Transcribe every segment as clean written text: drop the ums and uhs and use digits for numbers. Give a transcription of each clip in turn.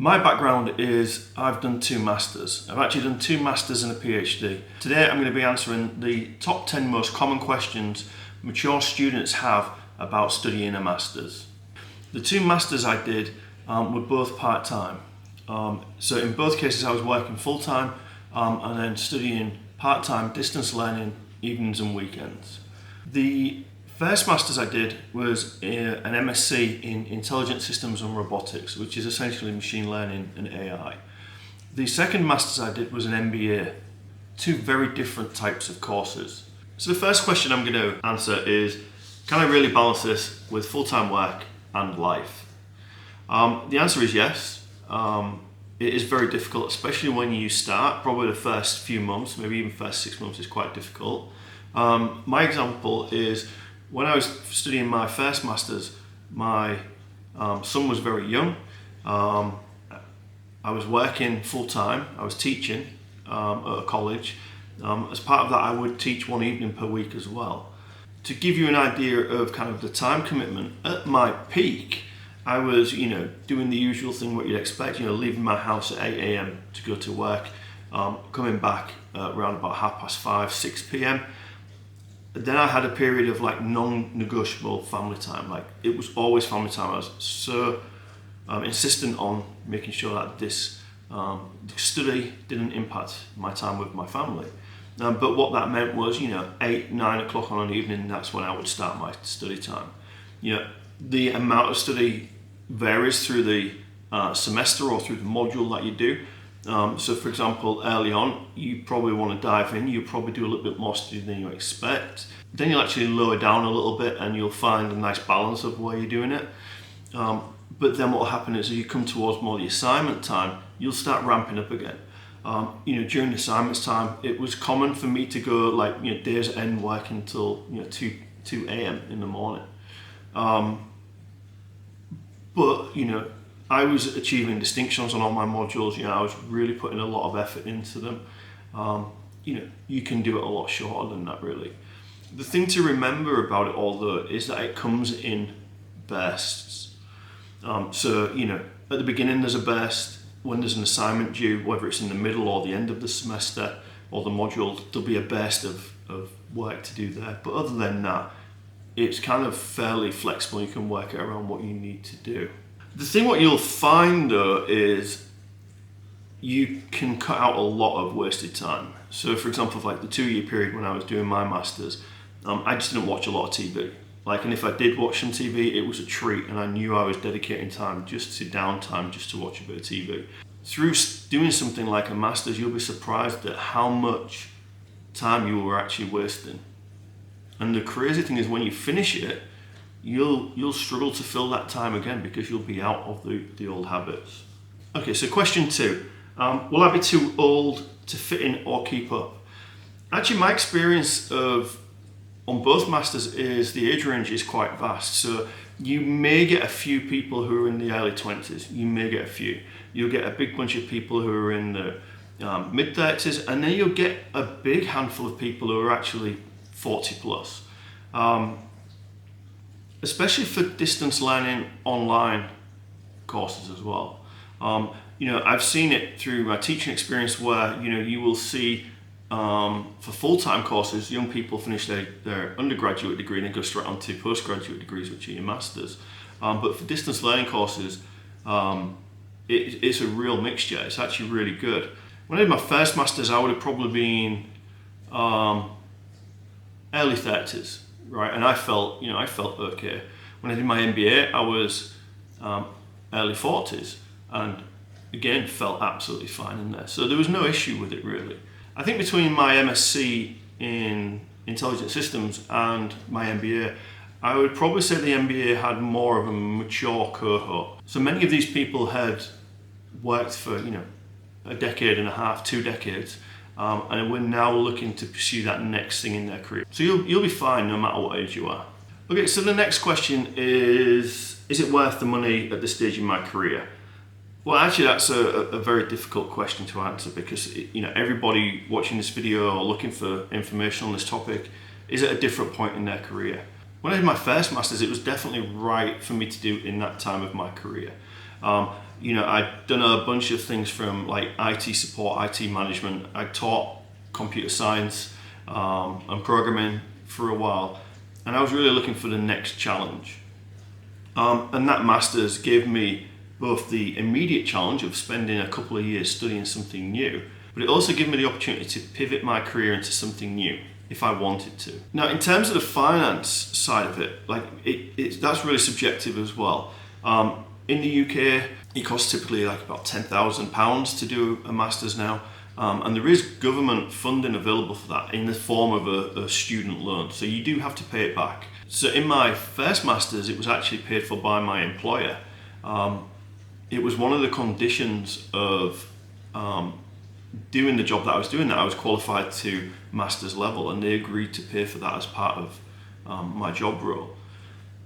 My background is I've done 2 masters. I've actually done 2 masters and a PhD. Today I'm going to be answering the top 10 most common questions mature students have about studying a masters. The 2 masters I did were both part-time. So in both cases I was working full-time and then studying part-time distance learning evenings and weekends. The first masters I did was an MSc in Intelligent Systems and Robotics, which is essentially machine learning and AI. The second masters I did was an MBA, 2 very different types of courses. So the first question I'm going to answer is, can I really balance this with full-time work and life? The answer is yes. It is very difficult, especially when you start. Probably the first few months, maybe even first 6 months is quite difficult. My example is when I was studying my first masters, my son was very young. I was working full-time, I was teaching at a college. As part of that, I would teach 1 evening per week as well. To give you an idea of kind of the time commitment, at my peak, I was, doing the usual thing what you'd expect, leaving my house at 8 a.m. to go to work, coming back around about 5:30, 6 p.m. Then I had a period of non-negotiable family time. It was always family time. I was so insistent on making sure that this study didn't impact my time with my family. But what that meant was, 8, 9 o'clock on an evening, that's when I would start my study time. The amount of study varies through the semester or through the module that you do. So for example, early on, you probably want to dive in, you'll probably do a little bit more study than you expect. Then you'll actually lower down a little bit and you'll find a nice balance of where you're doing it. But then what will happen is as you come towards more the assignment time, you'll start ramping up again. During the assignments time, it was common for me to go days at end working until 2 a.m. in the morning. But I was achieving distinctions on all my modules. I was really putting a lot of effort into them. You can do it a lot shorter than that, really. The thing to remember about it all, though, is that it comes in bursts. So at the beginning there's a burst. When there's an assignment due, whether it's in the middle or the end of the semester or the module, there'll be a burst of work to do there. But other than that, it's kind of fairly flexible. You can work it around what you need to do. The thing what you'll find though is you can cut out a lot of wasted time. So for example, the 2-year period when I was doing my masters, I just didn't watch a lot of TV. And if I did watch some TV, it was a treat, and I knew I was dedicating time just to downtime, just to watch a bit of TV. Through doing something like a masters, you'll be surprised at how much time you were actually wasting. And the crazy thing is when you finish it, you'll struggle to fill that time again because you'll be out of the old habits. Okay, so question 2. Will I be too old to fit in or keep up? Actually, my experience on both masters is the age range is quite vast. So you may get a few people who are in the early 20s. You may get a few. You'll get a big bunch of people who are in the mid-30s, and then you'll get a big handful of people who are actually 40 plus. Especially for distance learning online courses as well. I've seen it through my teaching experience where, you will see for full-time courses, young people finish their undergraduate degree and then go straight on to postgraduate degrees, which are your masters. But for distance learning courses, it's a real mixture. It's actually really good. When I did my first masters, I would have probably been early 30s, right? And I felt okay. When I did my MBA, I was early 40s, and again felt absolutely fine in there. So there was no issue with it really. I think between my MSc in Intelligent Systems and my MBA, I would probably say the MBA had more of a mature cohort. So many of these people had worked for a decade and a half, 2 decades, and we're now looking to pursue that next thing in their career. So you'll be fine no matter what age you are. Okay, so the next question is it worth the money at this stage in my career? Well, actually, that's a very difficult question to answer because everybody watching this video or looking for information on this topic is at a different point in their career. When I did my first masters, it was definitely right for me to do in that time of my career. I'd done a bunch of things from like IT support, IT management. I taught computer science and programming for a while, and I was really looking for the next challenge. And that master's gave me both the immediate challenge of spending a couple of years studying something new, but it also gave me the opportunity to pivot my career into something new if I wanted to. Now, in terms of the finance side of it, that's really subjective as well. In the UK, it costs typically like about £10,000 to do a master's now. And there is government funding available for that in the form of a student loan. So you do have to pay it back. So in my first master's, it was actually paid for by my employer. It was one of the conditions of doing the job that I was doing that I was qualified to master's level, and they agreed to pay for that as part of my job role.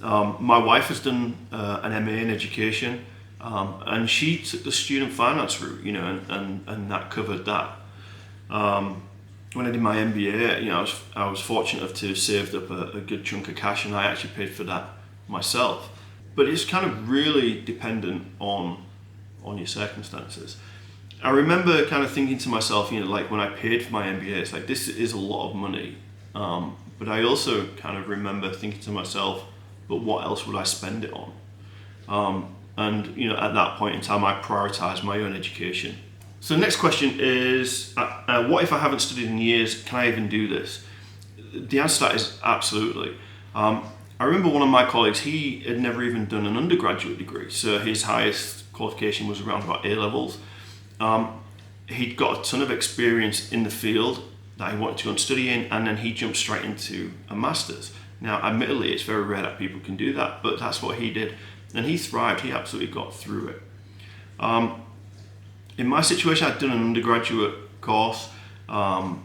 My wife has done an MA in education, and she took the student finance route, and that covered that. When I did my MBA, I was fortunate enough to have saved up a good chunk of cash, and I actually paid for that myself. But it's kind of really dependent on your circumstances. I remember kind of thinking to myself, like when I paid for my MBA, it's like, this is a lot of money. But I also kind of remember thinking to myself, but what else would I spend it on? And at that point in time, I prioritized my own education. So the next question is, what if I haven't studied in years? Can I even do this? The answer to that is absolutely. I remember one of my colleagues, he had never even done an undergraduate degree. So his highest qualification was around about A-levels. He'd got a ton of experience in the field that he wanted to go and study in, and then he jumped straight into a master's. Now, admittedly, it's very rare that people can do that, but that's what he did. And he thrived, he absolutely got through it. In my situation, I'd done an undergraduate course a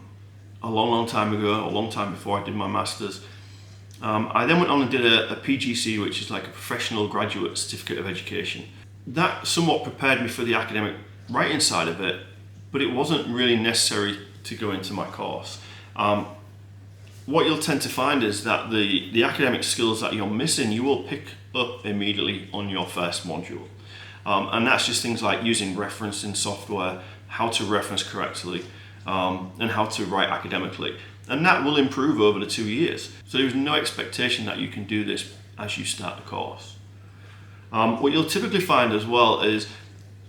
long time ago, a long time before I did my master's. I then went on and did a PGC, which is like a professional graduate certificate of education. That somewhat prepared me for the academic writing side of it, but it wasn't really necessary to go into my course. What you'll tend to find is that the academic skills that you're missing, you will pick up immediately on your first module. And that's just things like using referencing software, how to reference correctly, and how to write academically. And that will improve over the 2 years. So there's no expectation that you can do this as you start the course. What you'll typically find as well is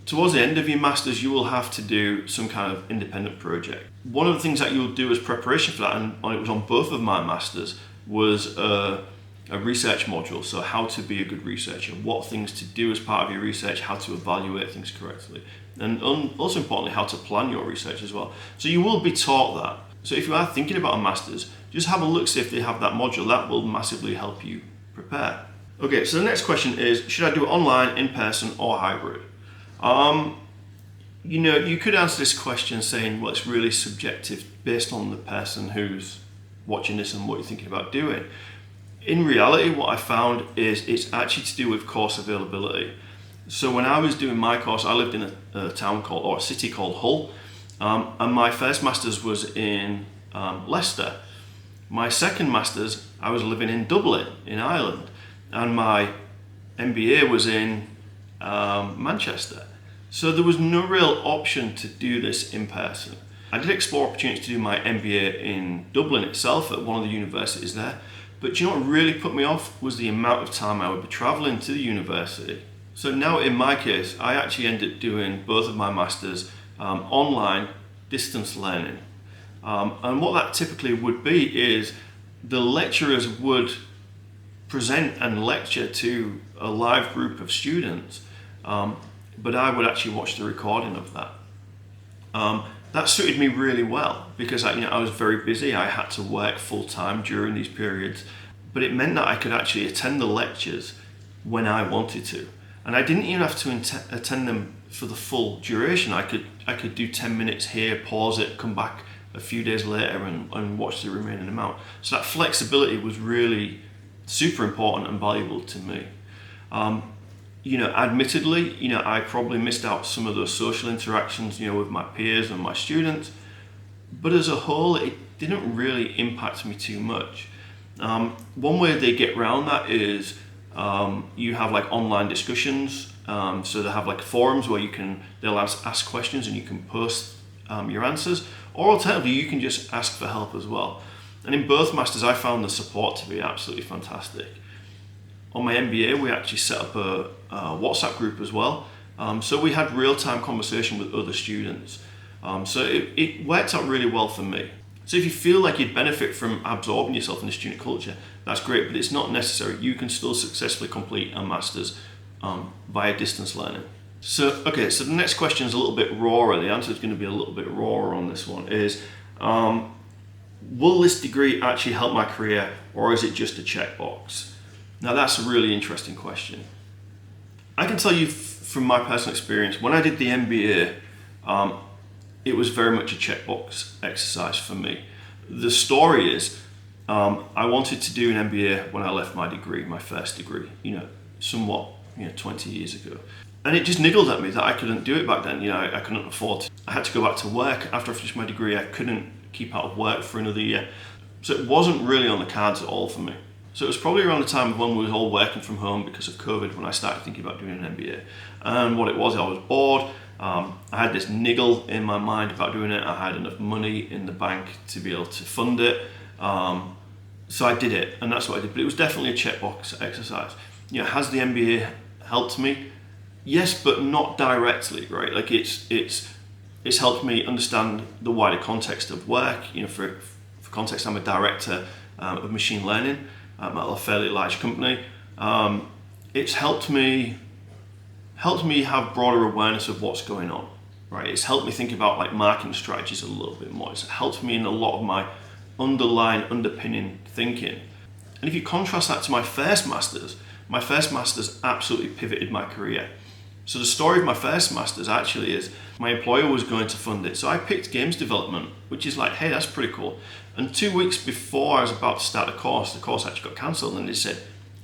towards the end of your master's, you will have to do some kind of independent project. One of the things that you'll do as preparation for that, and it was on both of my masters, was a research module. So how to be a good researcher, what things to do as part of your research, how to evaluate things correctly, and also importantly, how to plan your research as well. So you will be taught that. So if you are thinking about a master's, just have a look, see if they have that module. That will massively help you prepare. Okay, so the next question is, should I do it online, in person, or hybrid? You could answer this question saying, well, it's really subjective based on the person who's watching this and what you're thinking about doing. In reality, what I found is it's actually to do with course availability. So when I was doing my course, I lived in a city called Hull, and my first master's was in Leicester. My second master's, I was living in Dublin, in Ireland, and my MBA was in Manchester. So there was no real option to do this in person. I did explore opportunities to do my MBA in Dublin itself at one of the universities there, but do you know what really put me off was the amount of time I would be travelling to the university. So now in my case, I actually ended up doing both of my masters online, distance learning. And what that typically would be is the lecturers would present and lecture to a live group of students, but I would actually watch the recording of that. That suited me really well because I was very busy. I had to work full time during these periods, but it meant that I could actually attend the lectures when I wanted to, and I didn't even have to attend them for the full duration. I could do 10 minutes here, pause it, come back a few days later and watch the remaining amount. So that flexibility was really super important and valuable to me. Admittedly, I probably missed out some of those social interactions, with my peers and my students, but as a whole, it didn't really impact me too much. One way they get around that is you have like online discussions So they have like forums where they'll ask questions and you can post your answers, or alternatively you can just ask for help as well. And in both masters I found the support to be absolutely fantastic. On my MBA we actually set up a WhatsApp group as well, so we had real-time conversation with other students, so it worked out really well for me. So if you feel like you'd benefit from absorbing yourself in the student culture, that's great, but it's not necessary. You can still successfully complete a master's via distance learning. So the next question is a little bit rawer. The answer is going to be a little bit rawer on this one. Is will this degree actually help my career, or is it just a checkbox? Now that's a really interesting question. I can tell you from my personal experience, when I did the MBA, it was very much a checkbox exercise for me. The story is, I wanted to do an MBA when I left my degree, my first degree, 20 years ago. And it just niggled at me that I couldn't do it back then. I couldn't afford to. I had to go back to work after I finished my degree. I couldn't keep out of work for another year. So it wasn't really on the cards at all for me. So it was probably around the time when we were all working from home because of COVID when I started thinking about doing an MBA. And what it was, I was bored. I had this niggle in my mind about doing it. I had enough money in the bank to be able to fund it. So I did it, and that's what I did. But it was definitely a checkbox exercise. Has the MBA helped me? Yes, but not directly, right? Like it's helped me understand the wider context of work. For context, I'm a director of machine learning at a fairly large company. It's helped me have broader awareness of what's going on, right? It's helped me think about like marketing strategies a little bit more. It's helped me in a lot of my underpinning thinking. And if you contrast that to my first master's absolutely pivoted my career. So the story of my first master's actually is my employer was going to fund it. So I picked games development, which is like, hey, that's pretty cool. And 2 weeks before I was about to start the course actually got cancelled, and they said,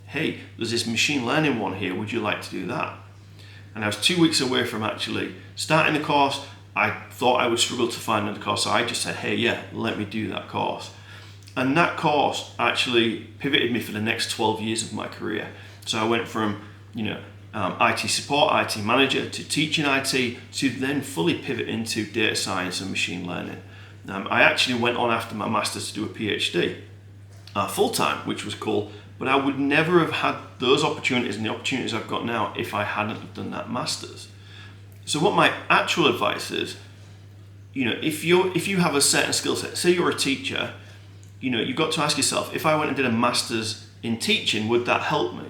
hey, there's this machine learning one here, would you like to do that? And I was 2 weeks away from actually starting the course. I thought I would struggle to find another course, so I just said, hey, yeah, let me do that course. And that course actually pivoted me for the next 12 years of my career. So I went from, IT support, IT manager, to teaching IT, to then fully pivot into data science and machine learning. I actually went on after my master's to do a PhD, full-time, which was cool, but I would never have had those opportunities and the opportunities I've got now if I hadn't have done that master's. So what my actual advice is, if you have a certain skill set, say you're a teacher, you've got to ask yourself, if I went and did a master's in teaching, would that help me?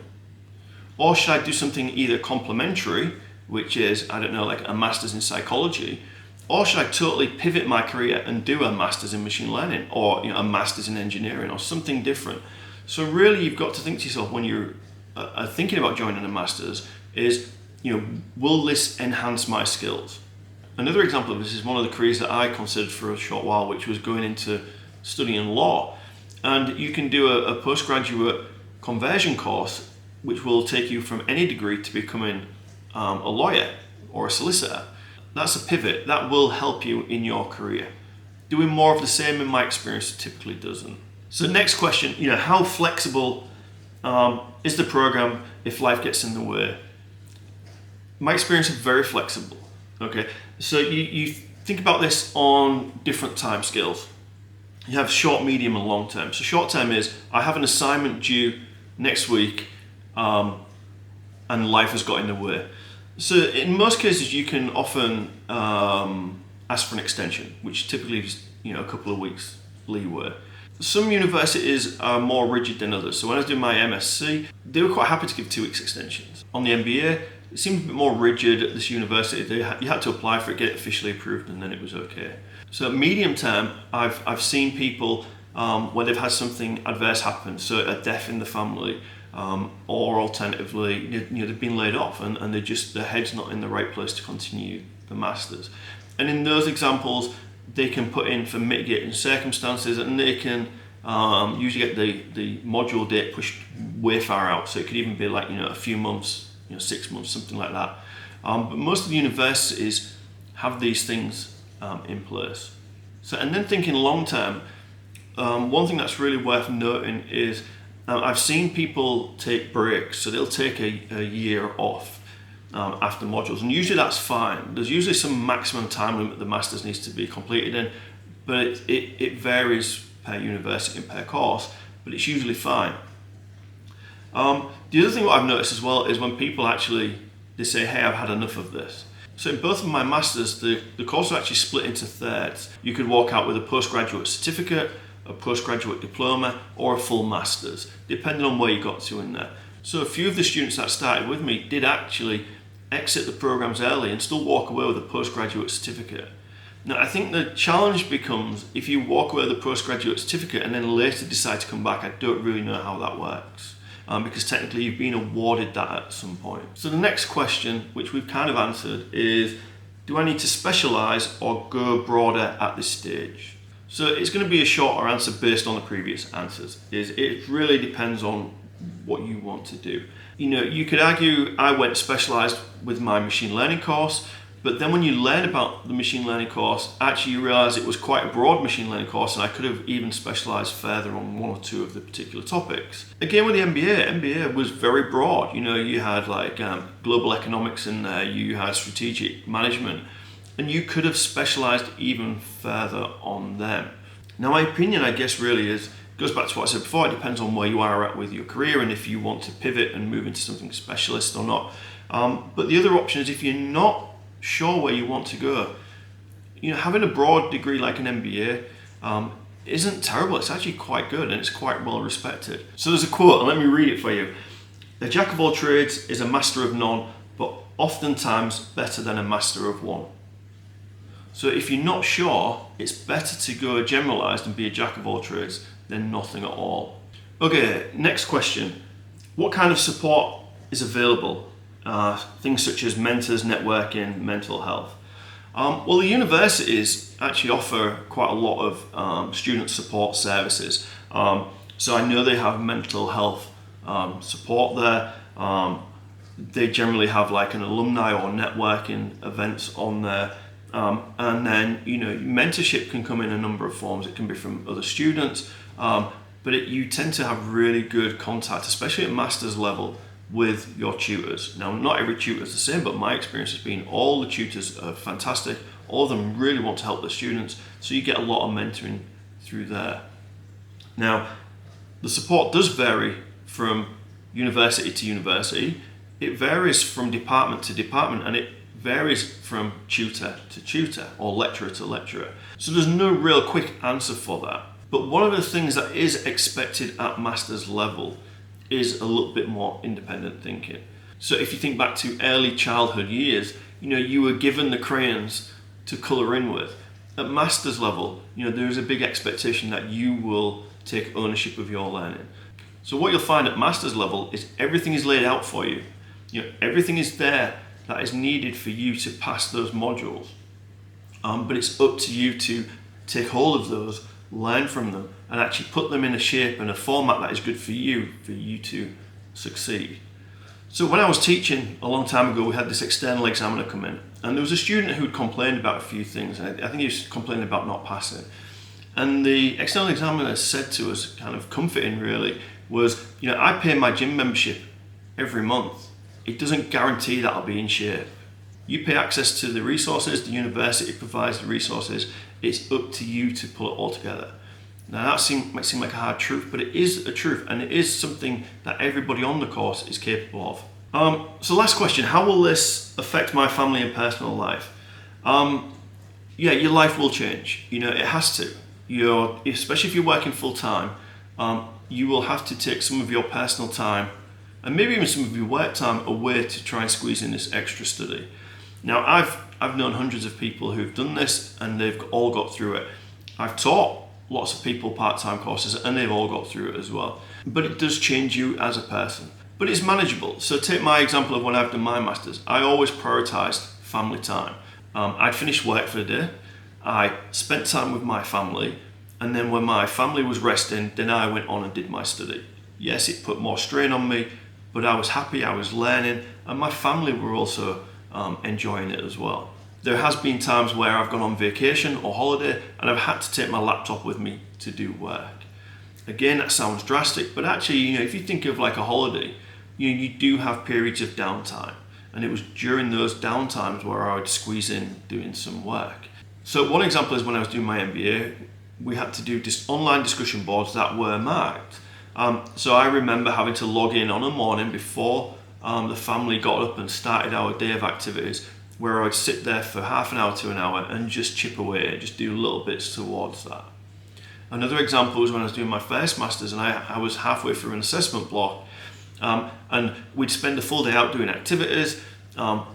Or should I do something either complementary, which is, like a master's in psychology, or should I totally pivot my career and do a master's in machine learning, or a master's in engineering, or something different? So really you've got to think to yourself when you're thinking about joining a master's is, will this enhance my skills? Another example of this is one of the careers that I considered for a short while, which was going into studying law. And you can do a postgraduate conversion course which will take you from any degree to becoming a lawyer or a solicitor. That's a pivot. That will help you in your career. Doing more of the same, in my experience, typically doesn't. So next question, how flexible is the program if life gets in the way? My experience is very flexible. Okay, so you think about this on different time scales. You have short, medium, and long term. So short term is, I have an assignment due next week, and life has got in the way. So in most cases, you can often ask for an extension, which typically is a couple of weeks leeway. Some universities are more rigid than others. So when I was doing my MSc, they were quite happy to give 2 weeks extensions. On the MBA, it seemed a bit more rigid at this university. You had to apply for it, get it officially approved, and then it was okay. So medium term, I've seen people where they've had something adverse happen, so a death in the family, or alternatively, they've been laid off and their head's not in the right place to continue the masters. And in those examples, they can put in for mitigating circumstances, and they can usually get the module date pushed way far out. So it could even be like a few months, 6 months, something like that. But most of the universities have these things in place. So, and then thinking long term, one thing that's really worth noting is I've seen people take breaks. So they'll take a year off, after modules, and usually that's fine. There's usually some maximum time limit the masters needs to be completed in, but it varies per university and per course, but it's usually fine. The other thing what I've noticed as well is when people they say, hey, I've had enough of this. So in both of my masters, the course are actually split into thirds. You could walk out with a postgraduate certificate, a postgraduate diploma, or a full master's, depending on where you got to in there. So a few of the students that started with me did actually exit the programs early and still walk away with a postgraduate certificate. Now, I think the challenge becomes if you walk away with a postgraduate certificate and then later decide to come back, I don't really know how that works. Because technically you've been awarded that at some point. So the next question, which we've kind of answered, is do I need to specialise or go broader at this stage? So it's going to be a shorter answer based on the previous answers. It really depends on what you want to do. You could argue I went specialised with my machine learning course, but then when you learn about the machine learning course, actually you realise it was quite a broad machine learning course, and I could have even specialised further on one or two of the particular topics. Again, with the MBA was very broad. You had like global economics in there, you had strategic management, and you could have specialised even further on them. Now, my opinion, I guess, really goes back to what I said before. It depends on where you are at with your career and if you want to pivot and move into something specialist or not. But the other option is if you're not sure where you want to go, having a broad degree like an MBA isn't terrible. It's actually quite good and it's quite well respected. So there's a quote, and let me read it for you. A jack of all trades is a master of none, but oftentimes better than a master of one. So if you're not sure, it's better to go generalised and be a jack of all trades than nothing at all. Okay, next question. What kind of support is available? Things such as mentors, networking, mental health. Well, the universities actually offer quite a lot of student support services. So I know they have mental health support there. They generally have like an alumni or networking events on there. And then, mentorship can come in a number of forms. It can be from other students, but you tend to have really good contact, especially at master's level, with your tutors. Now, not every tutor is the same, but my experience has been all the tutors are fantastic. All of them really want to help their students, so you get a lot of mentoring through there. Now, the support does vary from university to university. It varies from department to department, and it varies from tutor to tutor or lecturer to lecturer. So there's no real quick answer for that. But one of the things that is expected at master's level is a little bit more independent thinking. So if you think back to early childhood years, you were given the crayons to colour in with. At master's level, there is a big expectation that you will take ownership of your learning. So what you'll find at master's level is everything is laid out for you. Everything is there that is needed for you to pass those modules. But it's up to you to take hold of those, learn from them, and actually put them in a shape and a format that is good for you to succeed. So when I was teaching a long time ago, we had this external examiner come in, and there was a student who'd complained about a few things. I think he was complaining about not passing. And the external examiner said to us, kind of comforting really, was, I pay my gym membership every month. It doesn't guarantee that I'll be in shape. You pay access to the resources, the university provides the resources, it's up to you to pull it all together. Now that might seem like a hard truth, but it is a truth, and it is something that everybody on the course is capable of. So last question, how will this affect my family and personal life? Yeah, your life will change. It has to. Especially if you're working full time, you will have to take some of your personal time and maybe even some of your work time away to try and squeeze in this extra study. Now, I've known hundreds of people who've done this and they've all got through it. I've taught lots of people part-time courses and they've all got through it as well. But it does change you as a person. But it's manageable. So take my example of when I've done my masters. I always prioritised family time. I'd finished work for the day. I spent time with my family, and then when my family was resting, then I went on and did my study. Yes, it put more strain on me, but I was happy, I was learning, and my family were also enjoying it as well. There has been times where I've gone on vacation or holiday and I've had to take my laptop with me to do work. Again, that sounds drastic, but actually, if you think of like a holiday, you do have periods of downtime. and it was during those downtimes where I would squeeze in doing some work. So one example is when I was doing my MBA, we had to do online discussion boards that were marked. So I remember having to log in on a morning before the family got up and started our day of activities, where I would sit there for half an hour to an hour and just chip away, just do little bits towards that. Another example was when I was doing my first masters, and I was halfway through an assessment block, and we'd spend a full day out doing activities.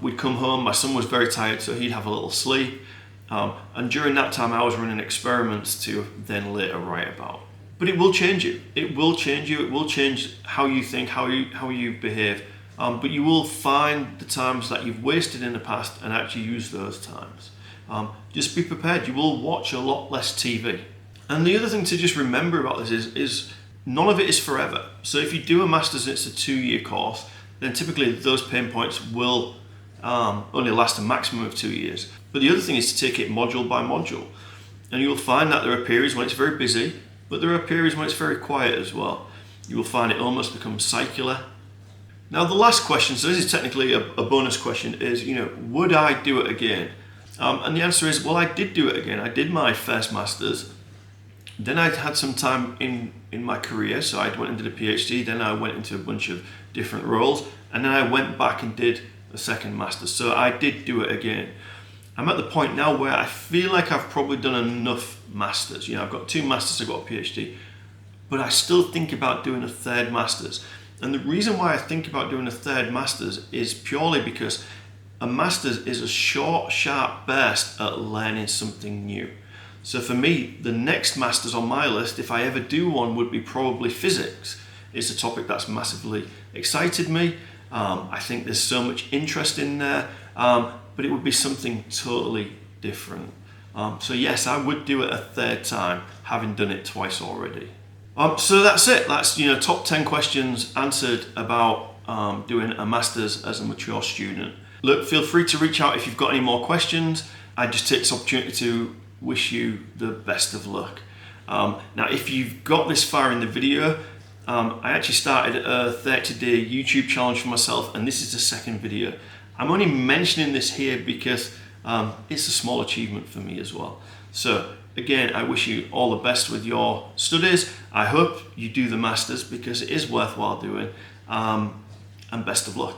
We'd come home, my son was very tired, so he'd have a little sleep, and during that time I was running experiments to then later write about. But it will change you. It will change you. It will change how you think, how you behave. But you will find the times that you've wasted in the past and actually use those times. Just be prepared. You will watch a lot less TV. And the other thing to just remember about this is none of it is forever. So if you do a master's and it's a 2-year course, then typically those pain points will only last a maximum of 2 years. But the other thing is to take it module by module. And you'll find that there are periods when it's very busy, but there are periods when it's very quiet as well. You will find it almost becomes circular. Now the last question, so this is technically a bonus question, is, would I do it again? And the answer is, well, I did do it again. I did my first masters. Then I had some time in my career, so I went into the PhD, then I went into a bunch of different roles, and then I went back and did a second master's. So I did do it again. I'm at the point now where I feel like I've probably done enough masters. I've got 2 masters, I've got a PhD, but I still think about doing a third master's. And the reason why I think about doing a third master's is purely because a master's is a short, sharp burst at learning something new. So for me, the next masters on my list, if I ever do one, would be probably physics. It's a topic that's massively excited me. I think there's so much interest in there, but it would be something totally different. So yes, I would do it a third time, having done it twice already. So that's it. That's top 10 questions answered about doing a master's as a mature student. Look, feel free to reach out if you've got any more questions. I just take this opportunity to wish you the best of luck. Now, if you've got this far in the video, I actually started a 30-day YouTube challenge for myself, and this is the second video. I'm only mentioning this here because it's a small achievement for me as well. So again, I wish you all the best with your studies. I hope you do the masters because it is worthwhile doing, and best of luck.